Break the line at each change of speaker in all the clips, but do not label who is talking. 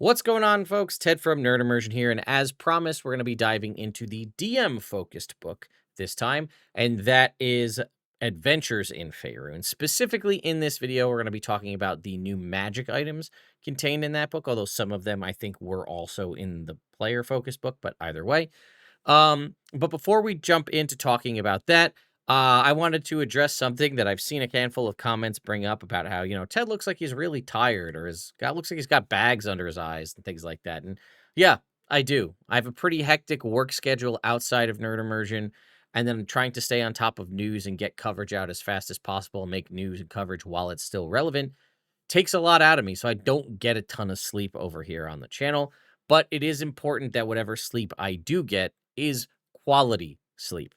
What's going on, folks? Ted from Nerd Immersion here, and as promised, we're going to be diving into the DM-focused book this time, and that is Adventures in Faerun. Specifically, in this video, we're going to be talking about the new magic items contained in that book, although some of them I think were also in the player-focused book, but either way. But before we jump into talking about that, I wanted to address something that I've seen a handful of comments bring up about how, Ted looks like he's really tired or his guy looks like he's got bags under his eyes and things like that. And yeah, I do. I have a pretty hectic work schedule outside of Nerd Immersion, and then I'm trying to stay on top of news and get coverage out as fast as possible and make news and coverage while it's still relevant takes a lot out of me, so I don't get a ton of sleep over here on the channel, but it is important that whatever sleep I do get is quality sleep.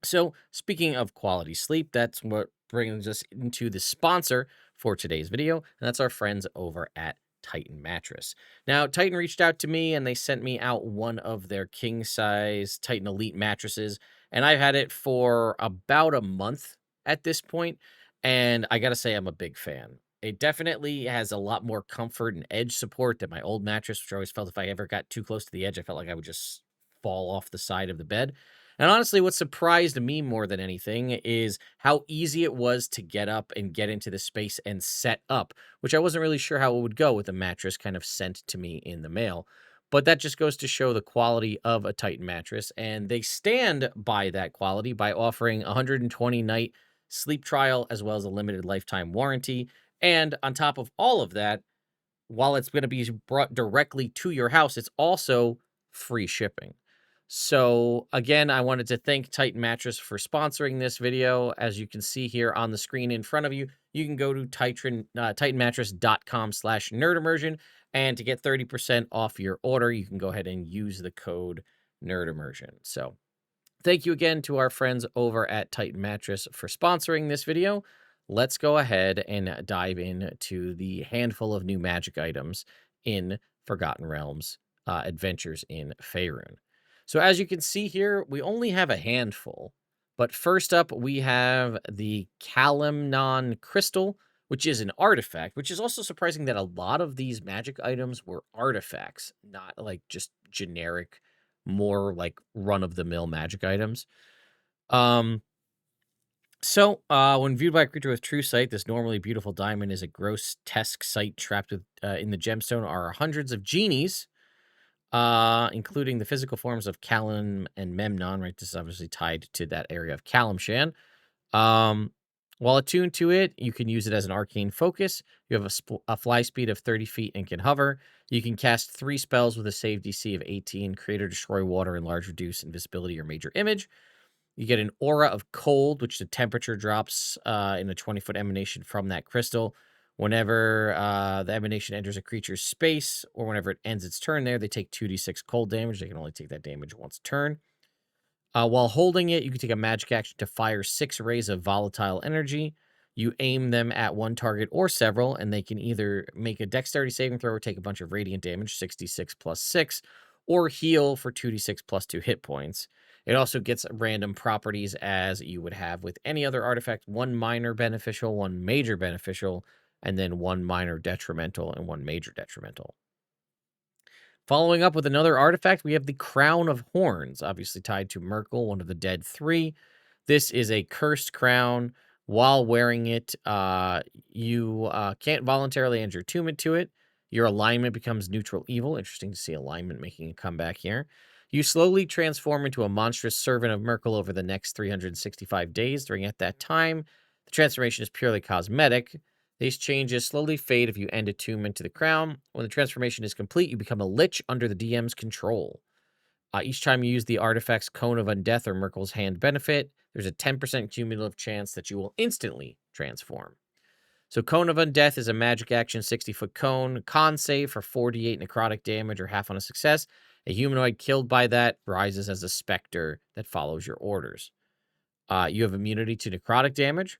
So, speaking of quality sleep, that's what brings us into the sponsor for today's video, and that's our friends over at Titan Mattress. Now, Titan reached out to me and they sent me out one of their king size Titan Elite mattresses, and I've had it for about a month at this point, and I gotta say, I'm a big fan. It definitely has a lot more comfort and edge support than my old mattress, which I always felt if I ever got too close to the edge, I felt like I would just fall off the side of the bed. And honestly, what surprised me more than anything is how easy it was to get up and get into the space and set up, which I wasn't really sure how it would go with a mattress kind of sent to me in the mail. But that just goes to show the quality of a Titan mattress. And they stand by that quality by offering a 120-night sleep trial as well as a limited lifetime warranty. And on top of all of that, while it's going to be brought directly to your house, it's also free shipping. So again, I wanted to thank Titan Mattress for sponsoring this video. As you can see here on the screen in front of you, you can go to titanmattress.com/nerdimmersion. And to get 30% off your order, you can go ahead and use the code NERDIMMERSION. So thank you again to our friends over at Titan Mattress for sponsoring this video. Let's go ahead and dive into the handful of new magic items in Forgotten Realms Adventures in Faerun. So as you can see here, we only have a handful. But first up, we have the Calimnon Crystal, which is an artifact, which is also surprising that a lot of these magic items were artifacts, not like just generic, more like run-of-the-mill magic items. When viewed by a creature with true sight, this normally beautiful diamond is a grotesque sight trapped in the gemstone are hundreds of genies, including the physical forms of Callum and Memnon, right? This is obviously tied to that area of Calimshan. While attuned to it, you can use it as an arcane focus. You have a fly speed of 30 feet and can hover. You can cast 3 spells with a save DC of 18, create or destroy water, enlarge, reduce invisibility or major image. You get an aura of cold, which the temperature drops in a 20-foot emanation from that crystal. Whenever the emanation enters a creature's space, or whenever it ends its turn there, they take 2d6 cold damage. They can only take that damage once a turn. While holding it, you can take a magic action to fire 6 rays of volatile energy. You aim them at one target or several, and they can either make a dexterity saving throw or take a bunch of radiant damage, 66 plus 6, or heal for 2d6 plus 2 hit points. It also gets random properties as you would have with any other artifact, 1 minor beneficial, 1 major beneficial, and then 1 minor detrimental and 1 major detrimental. Following up with another artifact, we have the Crown of Horns, obviously tied to Merkel, one of the dead 3. This is a cursed crown. While wearing it, you can't voluntarily end your attunement to it. Your alignment becomes neutral evil. Interesting to see alignment making a comeback here. You slowly transform into a monstrous servant of Merkel over the next 365 days. During at that time, the transformation is purely cosmetic. These changes slowly fade if you end attunement to the crown. When the transformation is complete, you become a lich under the DM's control. Each time you use the artifact's Cone of Undeath or Merkel's Hand benefit, there's a 10% cumulative chance that you will instantly transform. So Cone of Undeath is a magic action 60-foot cone. Con save for 48 necrotic damage or half on a success. A humanoid killed by that rises as a specter that follows your orders. You have immunity to necrotic damage.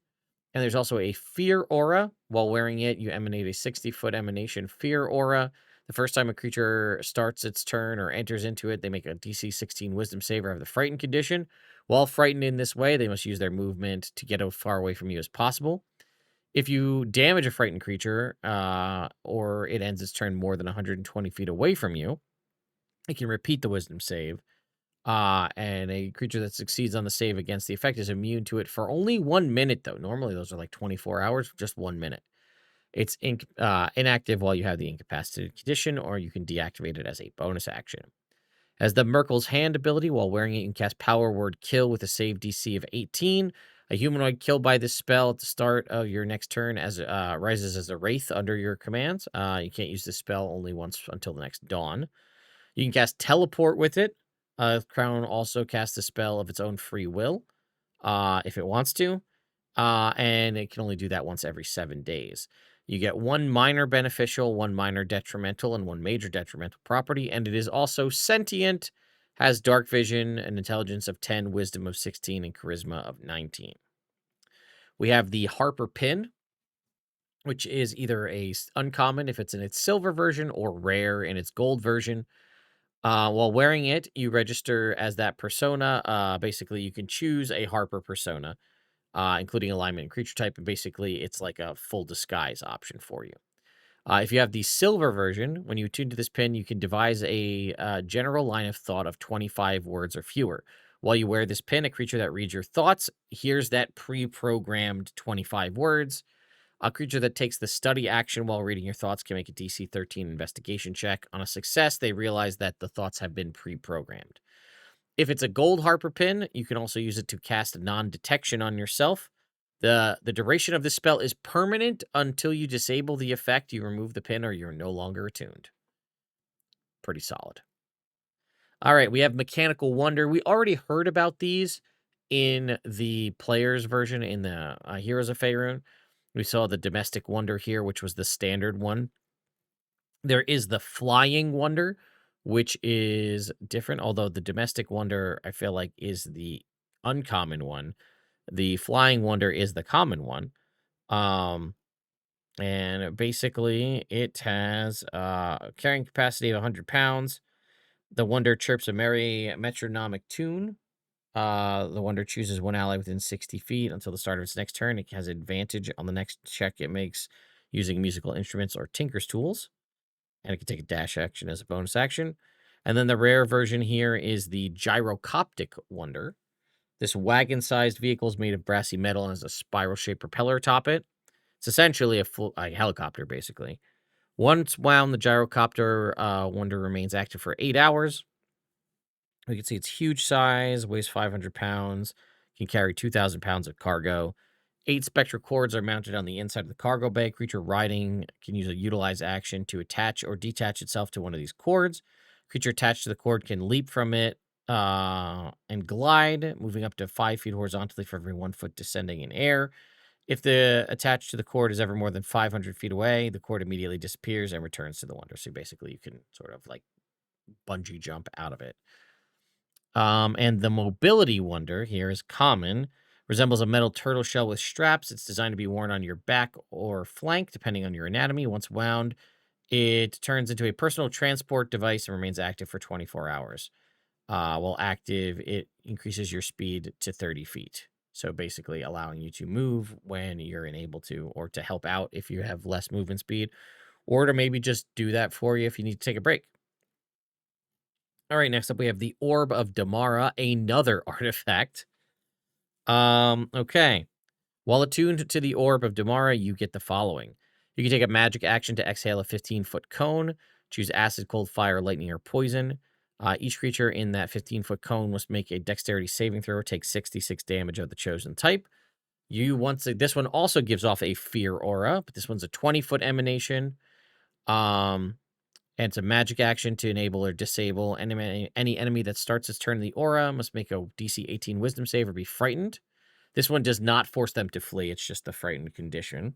And there's also a Fear Aura. While wearing it, you emanate a 60-foot emanation Fear Aura. The first time a creature starts its turn or enters into it, they make a DC 16 Wisdom save or have the Frightened condition. While frightened in this way, they must use their movement to get as far away from you as possible. If you damage a frightened creature, or it ends its turn more than 120 feet away from you, it can repeat the wisdom save. And a creature that succeeds on the save against the effect is immune to it for only 1 minute, though. Normally, those are like 24 hours, just 1 minute. It's inactive while you have the incapacitated condition, or you can deactivate it as a bonus action. Has the Merkel's Hand ability. While wearing it, you can cast Power Word Kill with a save DC of 18. A humanoid killed by this spell at the start of your next turn as rises as a wraith under your commands. You can't use this spell only once until the next dawn. You can cast Teleport with it. Crown also casts a spell of its own free will if it wants to. And it can only do that once every 7 days. You get 1 minor beneficial, 1 minor detrimental, and 1 major detrimental property, and it is also sentient, has dark vision, an intelligence of 10, wisdom of 16, and charisma of 19. We have the Harper Pin, which is either uncommon if it's in its silver version or rare in its gold version. While wearing it, you register as that persona. Basically, you can choose a Harper persona, including alignment and creature type, and basically it's like a full disguise option for you. If you have the silver version, when you attune to this pin, you can devise a general line of thought of 25 words or fewer. While you wear this pin, a creature that reads your thoughts hears that pre-programmed 25 words. A creature that takes the study action while reading your thoughts can make a DC 13 investigation check. On a success, they realize that the thoughts have been pre-programmed. If it's a gold Harper pin, you can also use it to cast a non-detection on yourself. The duration of this spell is permanent until you disable the effect, you remove the pin, or you're no longer attuned. Pretty solid. All right, we have Mechanical Wonder. We already heard about these in the player's version in the Heroes of Faerun. We saw the Domestic Wonder here, which was the standard one. There is the Flying Wonder, which is different, although the Domestic Wonder, I feel like, is the uncommon one. The Flying Wonder is the common one. And basically, it has carrying capacity of 100 pounds. The Wonder chirps a merry metronomic tune. The Wonder chooses 1 ally within 60 feet until the start of its next turn. It has advantage on the next check it makes using musical instruments or tinker's tools. And it can take a dash action as a bonus action. And then the rare version here is the Gyrocoptic Wonder. This wagon-sized vehicle is made of brassy metal and has a spiral-shaped propeller atop it. It's essentially a helicopter, basically. Once wound, the Gyrocopter Wonder remains active for 8 hours. We can see its huge size, weighs 500 pounds, can carry 2,000 pounds of cargo. 8 spectral cords are mounted on the inside of the cargo bay. Creature riding can use a utilize action to attach or detach itself to one of these cords. Creature attached to the cord can leap from it and glide, moving up to 5 feet horizontally for every 1 foot descending in air. If the attached to the cord is ever more than 500 feet away, the cord immediately disappears and returns to the Wonder. So basically, you can sort of like bungee jump out of it. And the Mobility Wonder here is common. Resembles a metal turtle shell with straps. It's designed to be worn on your back or flank, depending on your anatomy. Once wound, it turns into a personal transport device and remains active for 24 hours. While active, it increases your speed to 30 feet. So basically allowing you to move when you're unable to, or to help out if you have less movement speed, or to maybe just do that for you if you need to take a break. All right, next up we have the Orb of Damara, another artifact. Okay. While attuned to the Orb of Damara, you get the following. You can take a magic action to exhale a 15-foot cone, choose acid, cold, fire, lightning, or poison. Each creature in that 15-foot cone must make a dexterity saving throw, take 66 damage of the chosen type. This one also gives off a fear aura, but this one's a 20-foot emanation. And it's a magic action to enable or disable any enemy that starts its turn in the aura must make a DC 18 wisdom save or be frightened. This one does not force them to flee. It's just the frightened condition.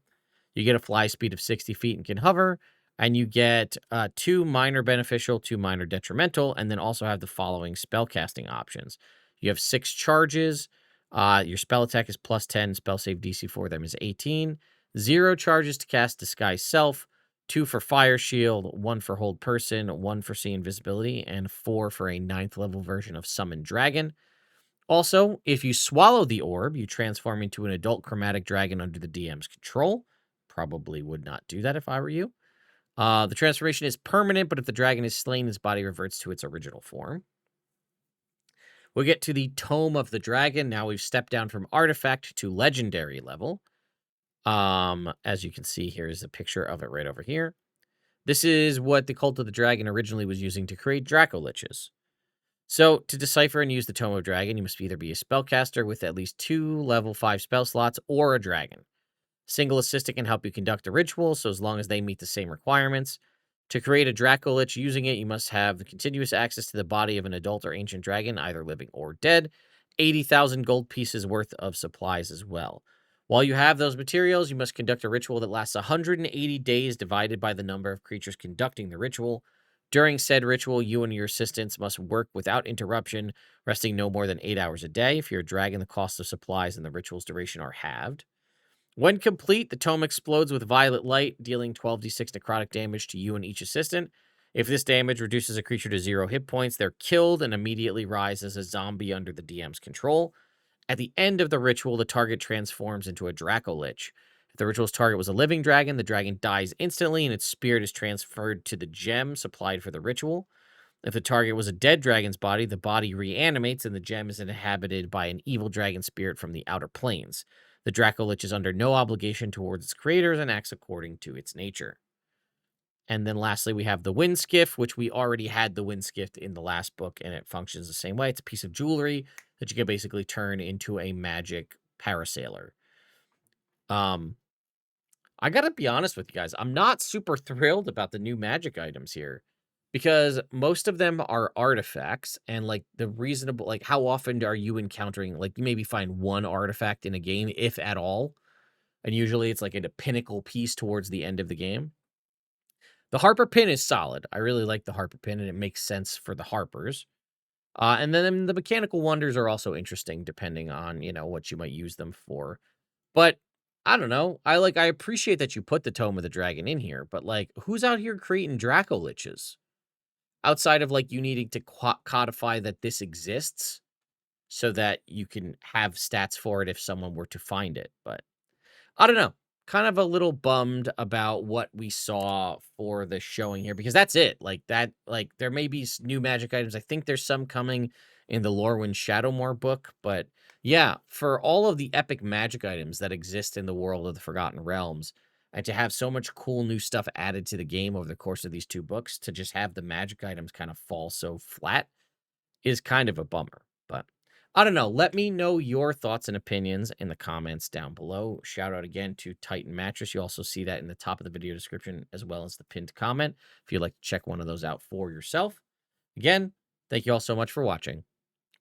You get a fly speed of 60 feet and can hover. And you get 2 minor beneficial, 2 minor detrimental, and then also have the following spellcasting options. You have 6 charges. Your spell attack is plus 10. Spell save DC for them is 18. 0 charges to cast Disguise Self. 2 for Fire Shield. 1 for Hold Person. 1 for See Invisibility. And 4 for a 9th level version of Summon Dragon. Also, if you swallow the orb, you transform into an adult chromatic dragon under the DM's control. probably would not do that if I were you. The transformation is permanent, but if the dragon is slain, its body reverts to its original form. We'll get to the Tome of the Dragon. Now we've stepped down from artifact to legendary level. As you can see, here is a picture of it right over here. This is what the Cult of the Dragon originally was using to create Dracoliches. So, to decipher and use the Tome of Dragon, you must either be a spellcaster with at least 2 level 5 spell slots or a dragon. Single assistant can help you conduct a ritual, so as long as they meet the same requirements. To create a Dracolich using it, you must have the continuous access to the body of an adult or ancient dragon, either living or dead. 80,000 gold pieces worth of supplies as well. While you have those materials, you must conduct a ritual that lasts 180 days divided by the number of creatures conducting the ritual. During said ritual, you and your assistants must work without interruption, resting no more than 8 hours a day. If you're a dragon, the cost of supplies and the ritual's duration are halved. When complete, the tome explodes with violet light, dealing 12d6 necrotic damage to you and each assistant. If this damage reduces a creature to 0 hit points, they're killed and immediately rise as a zombie under the DM's control. At the end of the ritual, the target transforms into a Dracolich. If the ritual's target was a living dragon, the dragon dies instantly and its spirit is transferred to the gem supplied for the ritual. If the target was a dead dragon's body, the body reanimates and the gem is inhabited by an evil dragon spirit from the outer planes. The Dracolich is under no obligation towards its creators and acts according to its nature. And then lastly, we have the wind skiff, which we already had the wind skiff in the last book, and it functions the same way. It's a piece of jewelry that you can basically turn into a magic parasailer. I gotta be honest with you guys. I'm not super thrilled about the new magic items here because most of them are artifacts and like the reasonable, like how often are you encountering, like you maybe find one artifact in a game, if at all. And usually it's like in a pinnacle piece towards the end of the game. The Harper pin is solid. I really like the Harper pin and it makes sense for the Harpers. And then the mechanical wonders are also interesting depending on, what you might use them for. But I don't know. I appreciate that you put the Tome of the Dragon in here, but like who's out here creating Dracoliches? Outside of like you needing to codify that this exists so that you can have stats for it if someone were to find it. But I don't know. Kind of a little bummed about what we saw for the showing here because that's it. Like there may be new magic items. I think there's some coming in the Lorwyn Shadowmoor book, but yeah, for all of the epic magic items that exist in the world of the Forgotten Realms, and to have so much cool new stuff added to the game over the course of these 2 books, to just have the magic items kind of fall so flat is kind of a bummer. But I don't know. Let me know your thoughts and opinions in the comments down below. Shout out again to Titan Mattress. You also see that in the top of the video description as well as the pinned comment if you'd like to check one of those out for yourself. Again, thank you all so much for watching,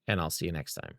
and I'll see you next time.